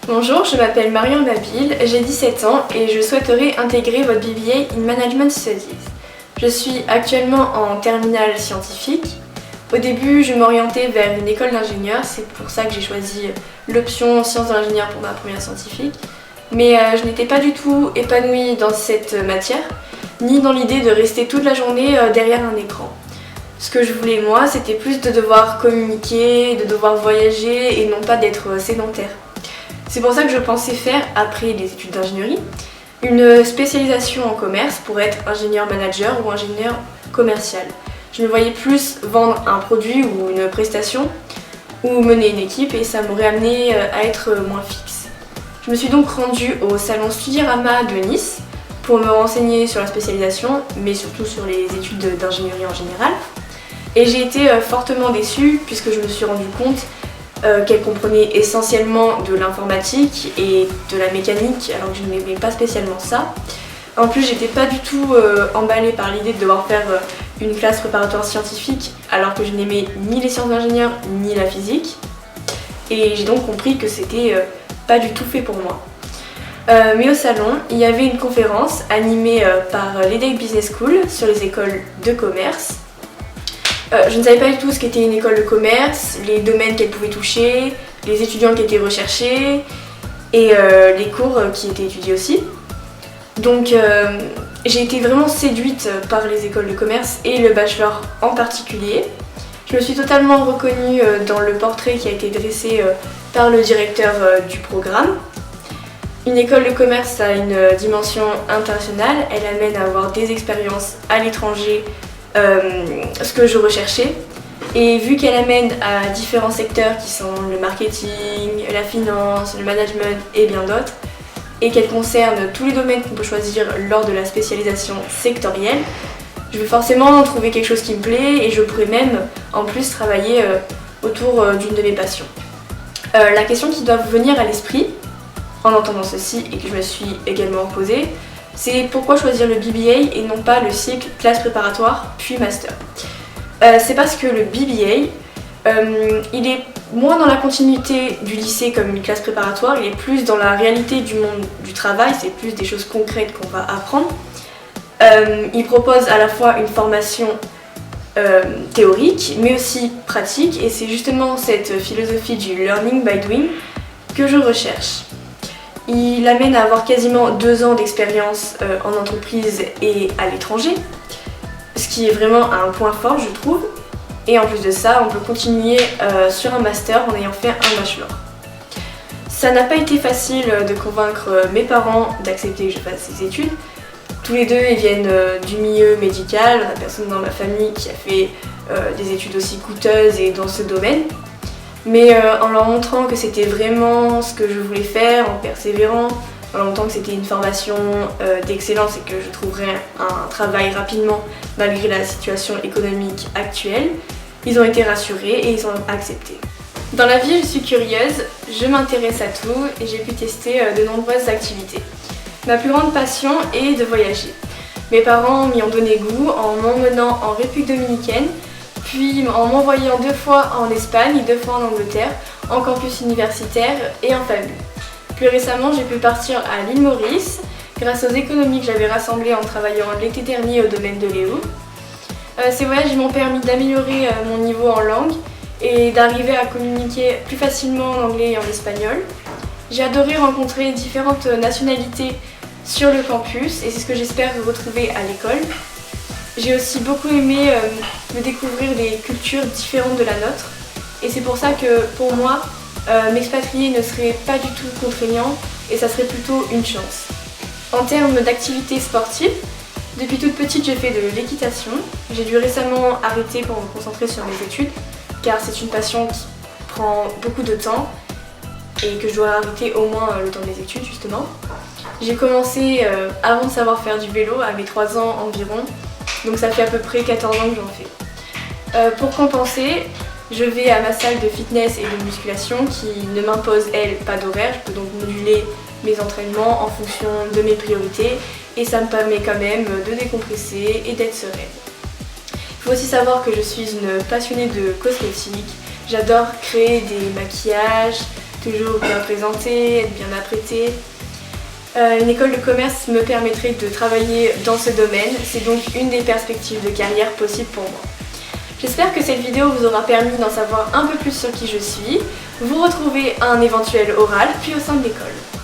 Bonjour, je m'appelle Marion Babil, j'ai 17 ans et je souhaiterais intégrer votre BBA in Management Studies. Je suis actuellement en terminale scientifique. Au début, je m'orientais vers une école d'ingénieur, c'est pour ça que j'ai choisi l'option sciences de l'ingénieur pour ma première scientifique. Mais je n'étais pas du tout épanouie dans cette matière, ni dans l'idée de rester toute la journée derrière un écran. Ce que je voulais moi, c'était plus de devoir communiquer, de devoir voyager et non pas d'être sédentaire. C'est pour ça que je pensais faire, après les études d'ingénierie, une spécialisation en commerce pour être ingénieur manager ou ingénieur commercial. Je me voyais plus vendre un produit ou une prestation ou mener une équipe et ça m'aurait amené à être moins fixe. Je me suis donc rendue au salon Studirama de Nice pour me renseigner sur la spécialisation, mais surtout sur les études d'ingénierie en général. Et j'ai été fortement déçue puisque je me suis rendu compte qu'elle comprenait essentiellement de l'informatique et de la mécanique, alors que je n'aimais pas spécialement ça. En plus, j'étais pas du tout emballée par l'idée de devoir faire une classe préparatoire scientifique, alors que je n'aimais ni les sciences d'ingénieur ni la physique. Et j'ai donc compris que c'était pas du tout fait pour moi. Mais au salon, il y avait une conférence animée par l'EDEC Business School sur les écoles de commerce. Je ne savais pas du tout ce qu'était une école de commerce, les domaines qu'elle pouvait toucher, les étudiants qui étaient recherchés et les cours qui étaient étudiés aussi. Donc j'ai été vraiment séduite par les écoles de commerce et le bachelor en particulier. Je me suis totalement reconnue dans le portrait qui a été dressé par le directeur du programme. Une école de commerce a une dimension internationale, elle amène à avoir des expériences à l'étranger, ce que je recherchais. Et vu qu'elle amène à différents secteurs qui sont le marketing, la finance, le management et bien d'autres, et qu'elle concerne tous les domaines qu'on peut choisir lors de la spécialisation sectorielle, je vais forcément trouver quelque chose qui me plaît et je pourrais même en plus travailler autour d'une de mes passions. La question qui doit venir à l'esprit en entendant ceci et que je me suis également posée, c'est pourquoi choisir le BBA et non pas le cycle classe préparatoire puis master. C'est parce que le BBA, il est moins dans la continuité du lycée comme une classe préparatoire, il est plus dans la réalité du monde du travail, c'est plus des choses concrètes qu'on va apprendre. Il propose à la fois une formation théorique mais aussi pratique et c'est justement cette philosophie du learning by doing que je recherche. Il amène à avoir quasiment 2 ans d'expérience en entreprise et à l'étranger, ce qui est vraiment un point fort je trouve. Et en plus de ça, on peut continuer sur un master en ayant fait un bachelor. Ça n'a pas été facile de convaincre mes parents d'accepter que je fasse ces études. Tous les deux, ils viennent du milieu médical, on n'a personne dans ma famille qui a fait des études aussi coûteuses et dans ce domaine. Mais en leur montrant que c'était vraiment ce que je voulais faire, en persévérant, en leur montrant que c'était une formation d'excellence et que je trouverais un travail rapidement malgré la situation économique actuelle, ils ont été rassurés et ils ont accepté. Dans la vie, je suis curieuse, je m'intéresse à tout et j'ai pu tester de nombreuses activités. Ma plus grande passion est de voyager. Mes parents m'y ont donné goût en m'emmenant en République dominicaine, puis en m'envoyant 2 fois en Espagne et 2 fois en Angleterre, en campus universitaire et en famille. Plus récemment, j'ai pu partir à l'île Maurice, grâce aux économies que j'avais rassemblées en travaillant l'été dernier au domaine de Léo. Ces voyages m'ont permis d'améliorer mon niveau en langue et d'arriver à communiquer plus facilement en anglais et en espagnol. J'ai adoré rencontrer différentes nationalités sur le campus et c'est ce que j'espère retrouver à l'école. J'ai aussi beaucoup aimé me découvrir des cultures différentes de la nôtre et c'est pour ça que pour moi, m'expatrier ne serait pas du tout contraignant et ça serait plutôt une chance. En termes d'activités sportives, depuis toute petite j'ai fait de l'équitation. J'ai dû récemment arrêter pour me concentrer sur mes études car c'est une passion qui prend beaucoup de temps et que je dois arrêter au moins le temps de mes études justement. J'ai commencé avant de savoir faire du vélo à mes 3 ans environ, donc ça fait à peu près 14 ans que j'en fais. Pour compenser, je vais à ma salle de fitness et de musculation qui ne m'impose elle pas d'horaire, je peux donc moduler mes entraînements en fonction de mes priorités et ça me permet quand même de décompresser et d'être sereine. Il faut aussi savoir que je suis une passionnée de cosmétiques, j'adore créer des maquillages, toujours bien présentée, être bien apprêtée. Une école de commerce me permettrait de travailler dans ce domaine, c'est donc une des perspectives de carrière possibles pour moi. J'espère que cette vidéo vous aura permis d'en savoir un peu plus sur qui je suis. Vous retrouvez un éventuel oral, puis au sein de l'école.